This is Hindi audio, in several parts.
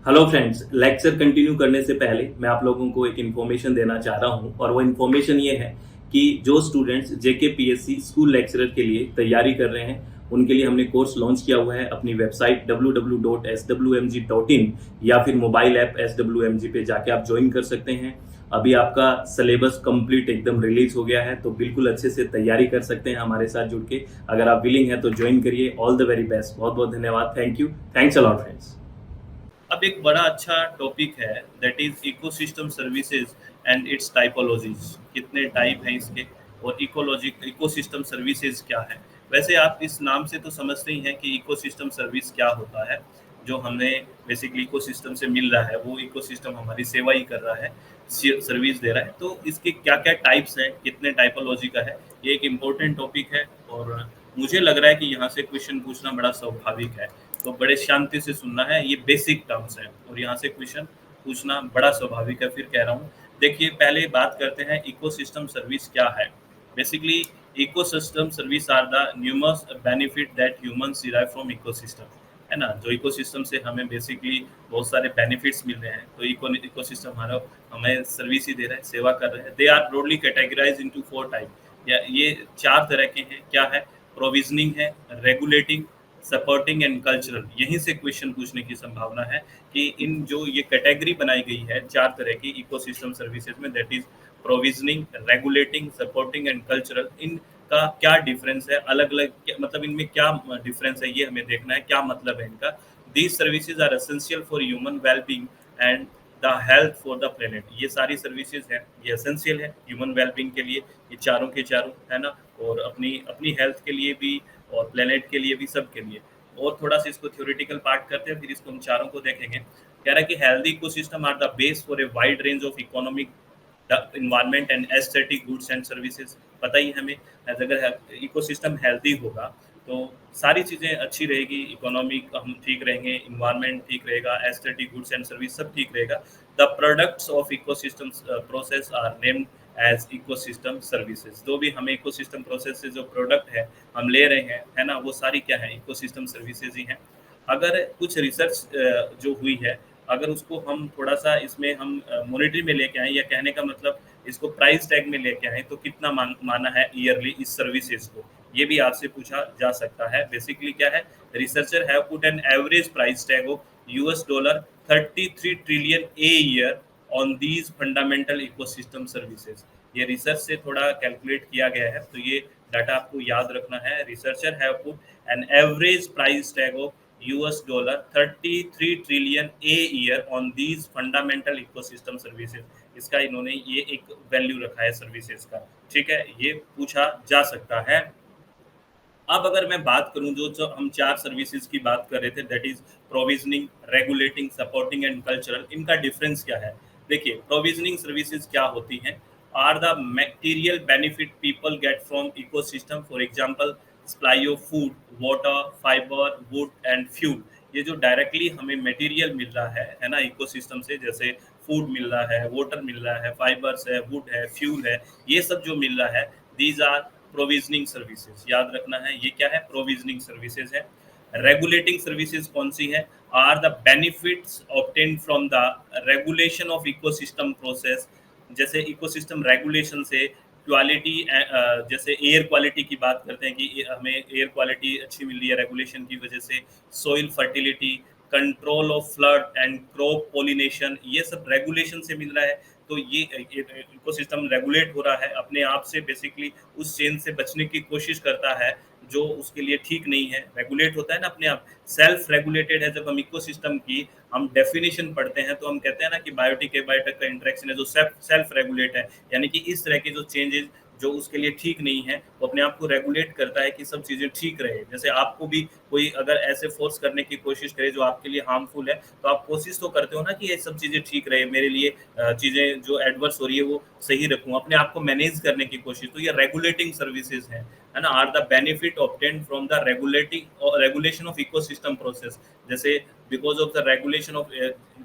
हेलो फ्रेंड्स, लेक्चर कंटिन्यू करने से पहले मैं आप लोगों को एक इन्फॉर्मेशन देना चाह रहा हूं और वो इन्फॉर्मेशन ये है कि जो स्टूडेंट्स जेके पीएससी स्कूल लेक्चरर के लिए तैयारी कर रहे हैं उनके लिए हमने कोर्स लॉन्च किया हुआ है अपनी वेबसाइट www.swmg.in या फिर मोबाइल ऐप SWMG पे जाके आप ज्वाइन कर सकते हैं। अभी आपका सिलेबस कंप्लीट एकदम रिलीज हो गया है, तो बिल्कुल अच्छे से तैयारी कर सकते हैं हमारे साथ जुड़ के। अगर आप विलिंग हैं तो ज्वाइन करिए। All the very best. बहुत बहुत धन्यवाद। Thank you. Thanks a lot friends. अब एक बड़ा अच्छा टॉपिक है that is ecosystem services and its typologies. कितने टाइप हैं इसके और इकोलॉजी इकोसिस्टम सर्विसेज क्या है। वैसे आप इस नाम से तो समझते ही हैं कि इकोसिस्टम सर्विस क्या होता है। जो हमें बेसिकली इकोसिस्टम से मिल रहा है वो इकोसिस्टम हमारी सेवा ही कर रहा है, सर्विस दे रहा है। तो इसके क्या क्या टाइप्स हैं, कितने टाइपोलॉजी का है, ये एक इम्पोर्टेंट टॉपिक है और मुझे लग रहा है कि यहाँ से क्वेश्चन पूछना बड़ा स्वाभाविक है। तो बड़े शांति से सुनना है, ये बेसिक टर्म्स हैं और यहाँ से क्वेश्चन पूछना बड़ा स्वाभाविक है। फिर कह रहा हूँ, देखिए पहले बात करते हैं इकोसिस्टम सर्विस क्या है। Basically ecosystem service are the numerous benefit that humans derive from ecosystem, है ना। जो इकोसिस्टम से हमें बेसिकली बहुत सारे बेनिफिट्स मिल रहे हैं, तो इकोसिस्टम हमारा हमें सर्विस ही दे रहा है, सेवा कर रहे हैं। They are broadly categorize into 4 type, या ये 4 तरह के हैं। क्या है? प्रोविजनिंग है, रेगुलेटिंग, सपोर्टिंग एंड कल्चरल। यहीं से क्वेश्चन पूछने की संभावना है कि इन जो ये कैटेगरी बनाई गई है 4 तरह की इकोसिस्टम सर्विसेज में, that is provisioning, regulating, supporting and cultural, इनका क्या डिफरेंस है, अलग अलग मतलब इनमें क्या डिफरेंस है, ये हमें देखना है, क्या मतलब है इनका। These services are essential for human wellbeing and the health for the planet. ये सारी सर्विसेज हैं, ये एसेंशियल है ह्यूमन वेलबींग के लिए, ये चारों के चारों, है ना। और अपनी अपनी हेल्थ के लिए भी और प्लेनेट के लिए भी, सब के लिए। और थोड़ा सा इसको थ्योरेटिकल पार्ट करते हैं, फिर इसको हम चारों को देखेंगे। कह रहा है कि healthy ecosystem are the base for a wide range of economic, the environment and aesthetic goods and services. पता ही हमें, अगर इकोसिस्टम हेल्दी होगा तो सारी चीज़ें अच्छी रहेगी, इकोनॉमिक हम ठीक रहेंगे, इन्वायरमेंट ठीक रहेगा, एस्थेटिक गुड्स एंड सर्विस सब ठीक रहेगा। The products of ecosystem process are named as ecosystem services. जो भी हमें इकोसिस्टम प्रोसेस से जो प्रोडक्ट है हम ले रहे हैं, है ना, वो सारी क्या है, इकोसिस्टम सर्विसेज ही हैं। अगर कुछ रिसर्च जो हुई है, अगर उसको हम थोड़ा सा इसमें हम मॉनिटरी में लेके आए, या कहने का मतलब इसको प्राइस टैग में लेके आए, तो कितना माना है ईयरली इस सर्विसेज को, ये भी आपसे पूछा जा सकता है। बेसिकली क्या है, researcher have put an average price tag of $33 trillion a year on these fundamental ecosystem services. ये रिसर्च से थोड़ा कैलकुलेट किया गया है, तो ये डाटा आपको याद रखना है। Researcher have put an average price tag of $33 trillion a year on these fundamental ecosystem services. इसका इन्होंने ये एक वैल्यू रखा है सर्विसेज का, ठीक है, ये पूछा जा सकता है। अब अगर मैं बात करूं, जो हम 4 सर्विसेज की बात कर रहे थे, that is provisioning, regulating, supporting and cultural, इनका डिफरेंस क्या है। देखिए प्रोविजनिंग सर्विसेज क्या होती हैं, are the material benefit people get from ecosystem, for example supply of food, water, fibre, wood and fuel. ये जो डायरेक्टली हमें मटेरियल मिल रहा है ना, इकोसिस्टम से, जैसे फूड मिल रहा है, वाटर मिल रहा है, फाइबर्स है, वुड है, फ्यूल है, ये सब जो मिल रहा है, दीज आर प्रोविजनिंग सर्विसेज। याद रखना है ये क्या है, प्रोविजनिंग सर्विसेज है। रेगुलेटिंग सर्विसेज कौन सी है, are the benefits obtained from the regulation of ecosystem process. जैसे इकोसिस्टम रेगुलेशन से क्वालिटी, जैसे एयर क्वालिटी की बात करते हैं कि हमें एयर क्वालिटी अच्छी मिल रही है रेगुलेशन की वजह से, soil fertility, control of flood and crop pollination, ये सब रेगुलेशन से मिल रहा है। तो ये इकोसिस्टम रेगुलेट हो रहा है अपने आप से, बेसिकली उस चेन से बचने की कोशिश करता है जो उसके लिए ठीक नहीं है। रेगुलेट होता है ना अपने आप, सेल्फ रेगुलेटेड है। जब हम इकोसिस्टम की हम डेफिनेशन पढ़ते हैं तो हम कहते हैं ना कि बायोटिक एबायोटिक का इंटरेक्शन है जो सेल्फ रेगुलेट है, यानी कि इस तरह के जो चेंजेस जो उसके लिए ठीक नहीं है, वो अपने आप को रेगुलेट करता है कि सब चीज़ें ठीक रहे। जैसे आपको भी कोई अगर ऐसे फोर्स करने की कोशिश करे जो आपके लिए हार्मफुल है, तो आप कोशिश तो करते हो ना कि ये सब चीज़ें ठीक रहे, मेरे लिए चीज़ें जो एडवर्स हो रही है वो सही रखूँ, अपने आप को मैनेज करने की कोशिश। तो ये रेगुलेटिंग सर्विसेज है ना, are the benefit obtained from the regulation of ecosystem process. जैसे because of the regulation of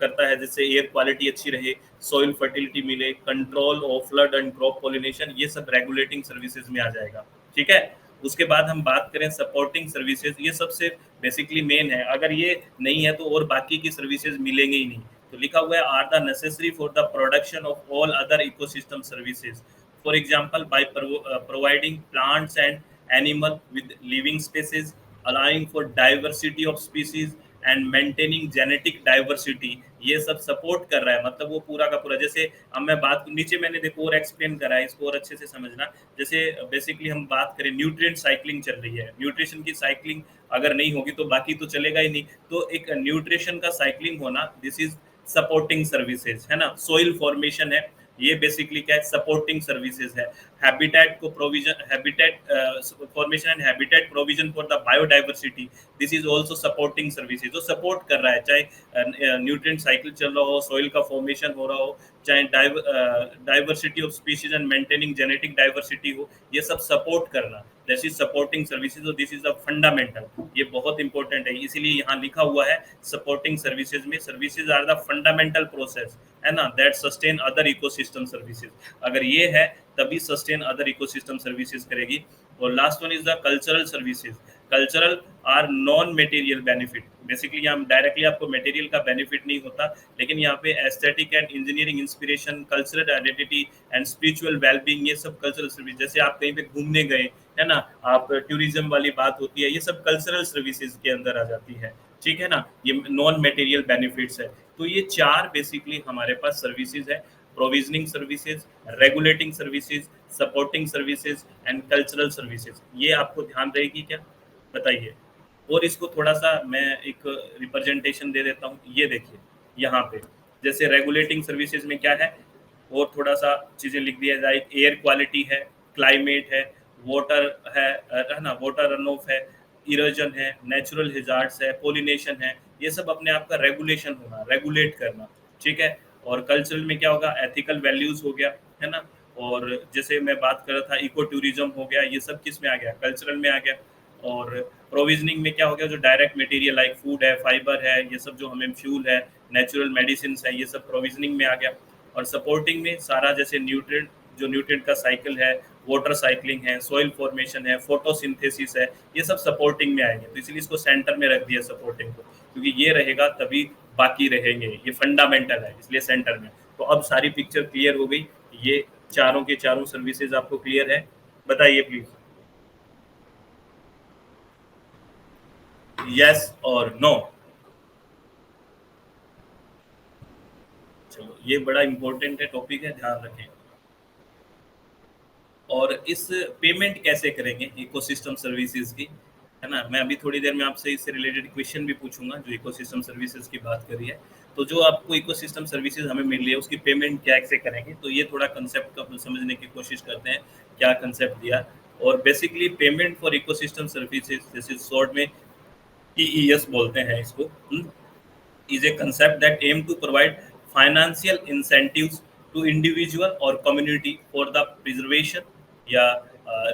करता है, जिससे एयर क्वालिटी अच्छी रहे, सॉइल फर्टिलिटी मिले, control of flood and crop pollination, ये सब रेगुलेटिंग सर्विसेज में आ जाएगा, ठीक है। उसके बाद हम बात करें सपोर्टिंग सर्विसेज, ये सबसे बेसिकली मेन है, अगर ये नहीं है तो और बाकी की सर्विसेज मिलेंगे ही नहीं। तो लिखा हुआ है are the necessary for the production of all other ecosystem services, for example by providing plants and animal with living spaces, allowing for diversity of species and maintaining genetic diversity, ये सब सपोर्ट कर रहा है। मतलब वो पूरा का पूरा, जैसे अब मैं बात नीचे मैंने देखो और एक्सप्लेन करा है, इसको और अच्छे से समझना। जैसे बेसिकली हम बात करें न्यूट्रिएंट साइक्लिंग चल रही है, न्यूट्रिशन की साइक्लिंग अगर नहीं होगी तो बाकी तो चलेगा ही नहीं। तो एक न्यूट्रिशन का साइक्लिंग होना, दिस इज सपोर्टिंग सर्विसेज, है ना। सोइल फॉर्मेशन है, ये बेसिकली क्या है, सपोर्टिंग सर्विसेज है। हैबिटेट को provision, habitat formation and habitat provision for the biodiversity, this is also supporting services, जो सपोर्ट कर रहा है, चाहे न्यूट्रिएंट साइकिल चल रहा हो, सॉइल का फॉर्मेशन हो रहा हो, चाहे diversity of species and maintaining genetic diversity हो, ये सब सपोर्ट करना, दिस इज सपोर्टिंग सर्विसेज, और दिस इज अ फंडामेंटल, ये बहुत इंपॉर्टेंट है। इसीलिए यहाँ लिखा हुआ है सपोर्टिंग सर्विसेज में, services are the fundamental process, है ना, that sustain other ecosystem services. अगर ये है तभी सस्टेन अदर इकोसिस्टम सर्विसेज करेगी। और last one is the cultural services. Cultural are non material benefit, basically यहाँ डायरेक्टली आपको मटेरियल का बेनिफिट नहीं होता, लेकिन यहाँ पे aesthetic and engineering inspiration, cultural identity and spiritual wellbeing, ये सब कल्चरल सर्विस। जैसे आप कहीं पे घूमने गए, है ना, आप टूरिज्म वाली बात होती है, ये सब कल्चरल सर्विसेज के अंदर आ जाती है, ठीक है ना, ये नॉन मटेरियल बेनिफिट्स है। तो ये चार बेसिकली हमारे पास सर्विसेज है, provisioning services, regulating services, supporting services and cultural services. ये आपको ध्यान रहेगी क्या, बताइए। और इसको थोड़ा सा मैं एक रिप्रेजेंटेशन दे देता हूँ, ये देखिए यहाँ पे, जैसे रेगुलेटिंग सर्विसेज में क्या है, और थोड़ा सा चीज़ें लिख दिया जाए, एयर क्वालिटी है, क्लाइमेट है, वाटर है ना, वाटर रन ऑफ है, इरोजन है, नेचुरल हिजार्ड्स है, पोलिनेशन है, ये सब अपने आप का रेगुलेशन होना, रेगुलेट करना, ठीक है। और कल्चरल में क्या होगा, एथिकल वैल्यूज हो गया, है ना। और जैसे मैं बात कर रहा था, इको टूरिज्म हो गया, ये सब किस में आ गया, कल्चरल में आ गया। और प्रोविजनिंग में क्या हो गया, जो डायरेक्ट मटेरियल लाइक फूड है, फाइबर है, ये सब जो हमें फ्यूल है, नेचुरल मेडिसिन है, ये सब प्रोविजनिंग में आ गया। और सपोर्टिंग में सारा जैसे न्यूट्रिएंट, जो न्यूट्रिएंट का साइकिल है, वाटर साइक्लिंग है, सॉइल फॉर्मेशन है, फोटोसिंथेसिस है, ये सब सपोर्टिंग में आएंगे। तो इसलिए इसको सेंटर में रख दिया सपोर्टिंग को, क्योंकि ये रहेगा तभी बाकी रहेंगे, ये फंडामेंटल है, इसलिए सेंटर में। तो अब सारी पिक्चर क्लियर हो गई, ये चारों के चारों सर्विसेज आपको क्लियर है, बताइए प्लीज यस और नो। चलो, ये बड़ा इंपॉर्टेंट है, टॉपिक है, ध्यान रखें। और इस पेमेंट कैसे करेंगे इकोसिस्टम सर्विसेज की, है ना, मैं अभी थोड़ी देर में आपसे इससे रिलेटेड क्वेश्चन भी पूछूंगा, जो इकोसिस्टम सर्विसेज की बात करी है। तो जो आपको इकोसिस्टम सर्विसेज हमें मिल रही है, उसकी पेमेंट कैसे करेंगे, तो ये थोड़ा कंसेप्ट का समझने की कोशिश करते हैं, क्या कंसेप्ट दिया। और basically payment for ecosystem services, जैसे शॉर्ट में ईईएस बोलते हैं इसको, is a concept that aim to provide financial incentives to individual or community for the preservation या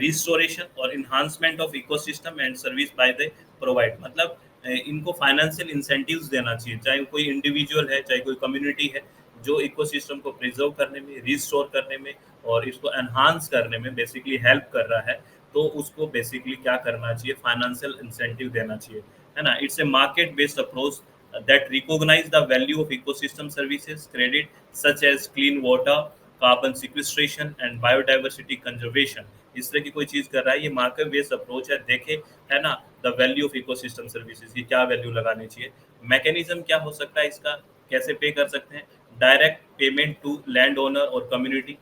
restoration और enhancement of ecosystem and service by the provide। मतलब इनको फाइनेंशियल इंसेंटिव्स देना चाहिए, चाहे कोई इंडिविजुअल है, चाहे कोई कम्युनिटी है, जो इकोसिस्टम को प्रिजर्व करने में, रिस्टोर करने में और इसको एनहांस करने में बेसिकली हेल्प कर रहा है, तो उसको बेसिकली क्या करना चाहिए, फाइनेंशियल इंसेंटिव देना चाहिए, है ना। It's a market based approach that recognize the value of ecosystem services credit such as clean water, carbon sequestration and biodiversity conservation। इस तरह की कोई चीज कर रहा है, ये मार्केट बेस्ड अप्रोच है, देखे, है ना, the value of ecosystem services की क्या वैल्यू लगानी चाहिए। मैकेनिज्म क्या हो सकता है इसका, कैसे पे कर सकते हैं, direct payment to land owner और कम्युनिटी,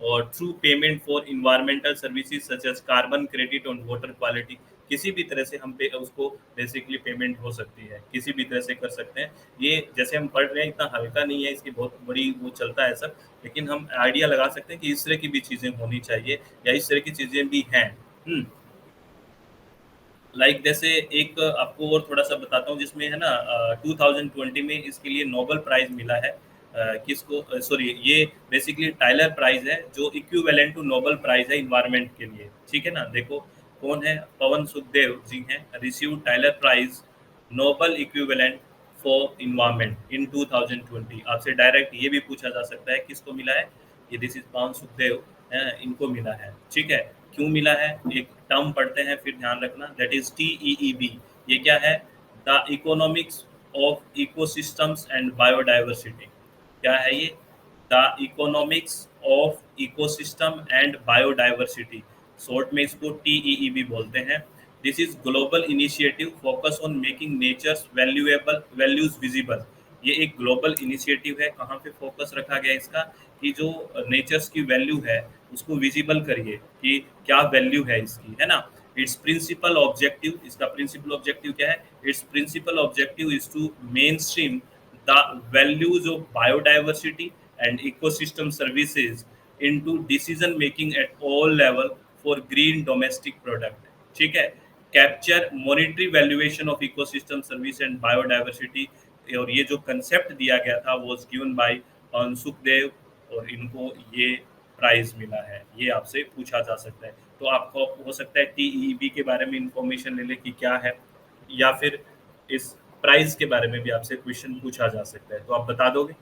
और through payment for environmental services such as carbon credit और वाटर क्वालिटी, किसी भी तरह से हम पे उसको बेसिकली पेमेंट हो सकती है, किसी भी तरह से कर सकते हैं। ये जैसे हम पढ़ रहे हैं इतना हल्का नहीं है, इसकी बहुत बड़ी वो चलता है सब, लेकिन हम आइडिया लगा सकते हैं कि इस तरह की भी चीज़ें होनी चाहिए या इस तरह की चीज़ें भी हैं। लाइक जैसे एक आपको और थोड़ा सा बताता हूँ, जिसमें है ना 2020 में इसके लिए नोबेल प्राइज मिला है, किसको, सॉरी, ये बेसिकली टाइलर प्राइज है, जो इक्विवेलेंट टू नोबेल प्राइज है इन्वायरमेंट के लिए, ठीक है ना। देखो कौन है, पवन सुखदेव जी हैं, receive Tyler prize Nobel equivalent for environment in 2020। आपसे डायरेक्ट ये भी पूछा जा सकता है किसको मिला है, ये दिस इज पवन सुखदेव, इनको मिला है। ठीक है, क्यों मिला है, एक टर्म पढ़ते हैं फिर ध्यान रखना, दैट इज TEEB। ये क्या है, the economics of ecosystems and biodiversity. क्या है ये, the economics of ecosystem and biodiversity, short में इसको TEEB बोलते हैं। This is global initiative focus on making nature's values visible. ये एक ग्लोबल इनिशिएटिव है, कहाँ पे फोकस रखा गया इसका, कि जो नेचर्स की वैल्यू है उसको विजिबल करिए कि क्या वैल्यू है इसकी, है ना। इट्स प्रिंसिपल ऑब्जेक्टिव, इसका प्रिंसिपल ऑब्जेक्टिव क्या है, its principal objective is to mainstream the values of biodiversity and ecosystem services into decision making at all level for green domestic product. ठीक है, capture monetary valuation of ecosystem service and biodiversity. और ये जो कंसेप्ट दिया गया था वाज गिवन बाय सुखदेव, और इनको ये प्राइज मिला है। ये आपसे पूछा जा सकता है, तो आपको हो सकता है TEEB के बारे में इंफॉर्मेशन ले ले कि क्या है, या फिर इस प्राइज के बारे में भी आपसे क्वेश्चन पूछा जा सकता है, तो आप बता दोगे।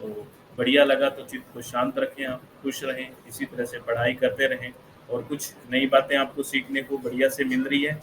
तो बढ़िया लगा, तो चित्त को शांत रखें, आप खुश रहें, इसी तरह से पढ़ाई करते रहें, और कुछ नई बातें आपको सीखने को बढ़िया से मिल रही है।